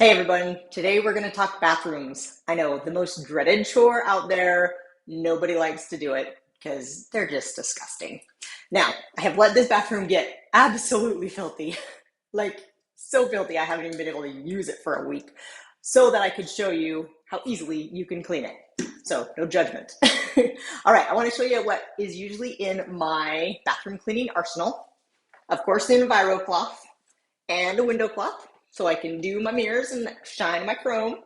Hey everyone, today we're going to talk bathrooms. I know, the most dreaded chore out there. Nobody likes to do it because they're just disgusting. Now, I have let this bathroom get absolutely filthy. Like, so filthy I haven't even been able to use it for a week so that I could show you how easily you can clean it. So, no judgment. All right, I want to show you what is usually in my bathroom cleaning arsenal. Of course, the Envirocloth and a window cloth so I can do my mirrors and shine my chrome.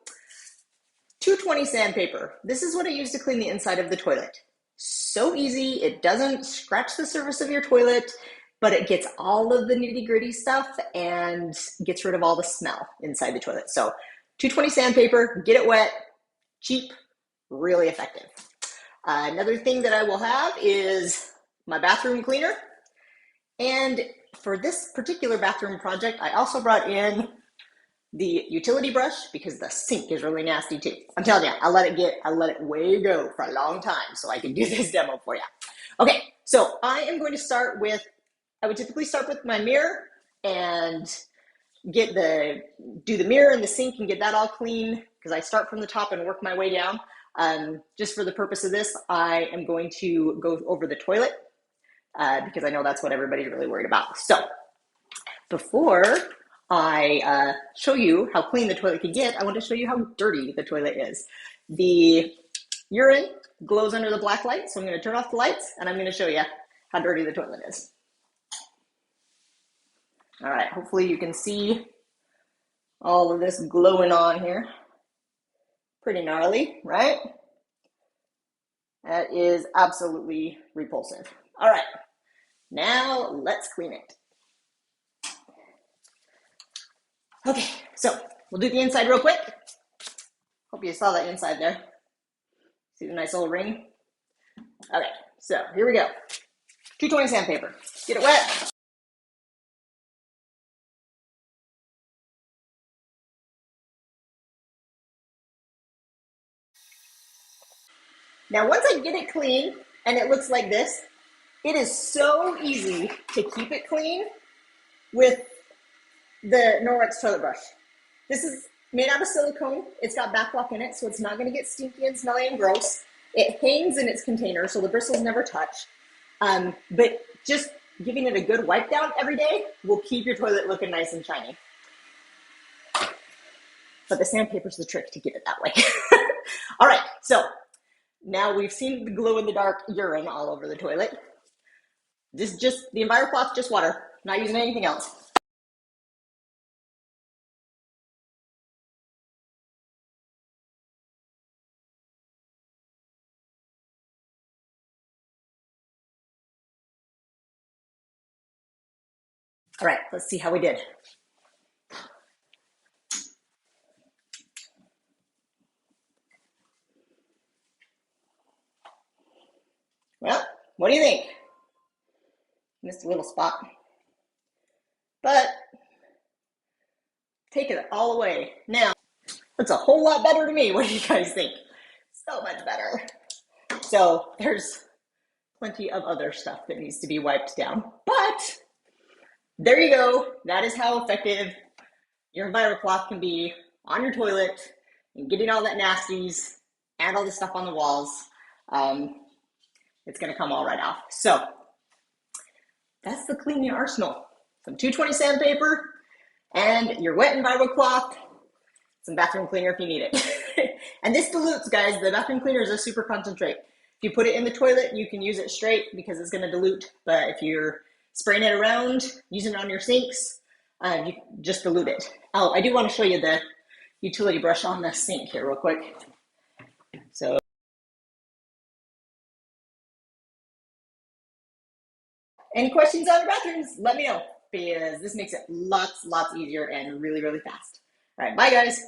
220 sandpaper. This is what I use to clean the inside of the toilet. So easy. It doesn't scratch the surface of your toilet, but it gets all of the nitty gritty stuff and gets rid of all the smell inside the toilet. So 220 sandpaper, get it wet, cheap, really effective. Another thing that I will have is my bathroom cleaner. And for this particular bathroom project, I also brought in the utility brush because the sink is really nasty too. I'm telling you, I let it way go for a long time so I can do this demo for you. Okay, so I am going to start with, I would typically start with my mirror and do the mirror and the sink and get that all clean because I start from the top and work my way down. Just for the purpose of this, I am going to go over the toilet because I know that's what everybody's really worried about. So before I show you how clean the toilet can get, I want to show you how dirty the toilet is. The urine glows under the black light, so I'm going to turn off the lights and I'm going to show you how dirty the toilet is. All right, hopefully you can see all of this glowing on here. Pretty gnarly, right? That is absolutely repulsive. All right, now let's clean it. Okay, so we'll do the inside real quick. Hope you saw that inside there. See the nice little ring? Okay, so here we go. 220 sandpaper. Get it wet. Now, once I get it clean and it looks like this, it is so easy to keep it clean with the Norwex toilet brush. This is made out of silicone. It's got backlock in it, so it's not going to get stinky and smelly and gross. It hangs in its container, so the bristles never touch. But just giving it a good wipe down every day will keep your toilet looking nice and shiny. But the sandpaper's the trick to get it that way. All right, so now we've seen the glow-in-the-dark urine all over the toilet. This is just the Envirocloth, just water, not using anything else. All right, let's see how we did. Well, what do you think? Missed a little spot. But take it all away. Now, that's a whole lot better to me. What do you guys think? So much better. So there's plenty of other stuff that needs to be wiped down. But there you go. That is how effective your Envirocloth can be on your toilet and getting all that nasties and all the stuff on the walls. It's going to come all right off. So that's the cleaning arsenal. Some 220 sandpaper and your wet Envirocloth, some bathroom cleaner if you need it. And this dilutes, guys. The bathroom cleaner is a super concentrate. If you put it in the toilet, you can use it straight because it's going to dilute. But if you're spraying it around, using it on your sinks, you just dilute it. Oh, I do want to show you the utility brush on the sink here real quick. So, any questions on the bathrooms? Let me know because this makes it lots easier and really fast. All right, bye guys.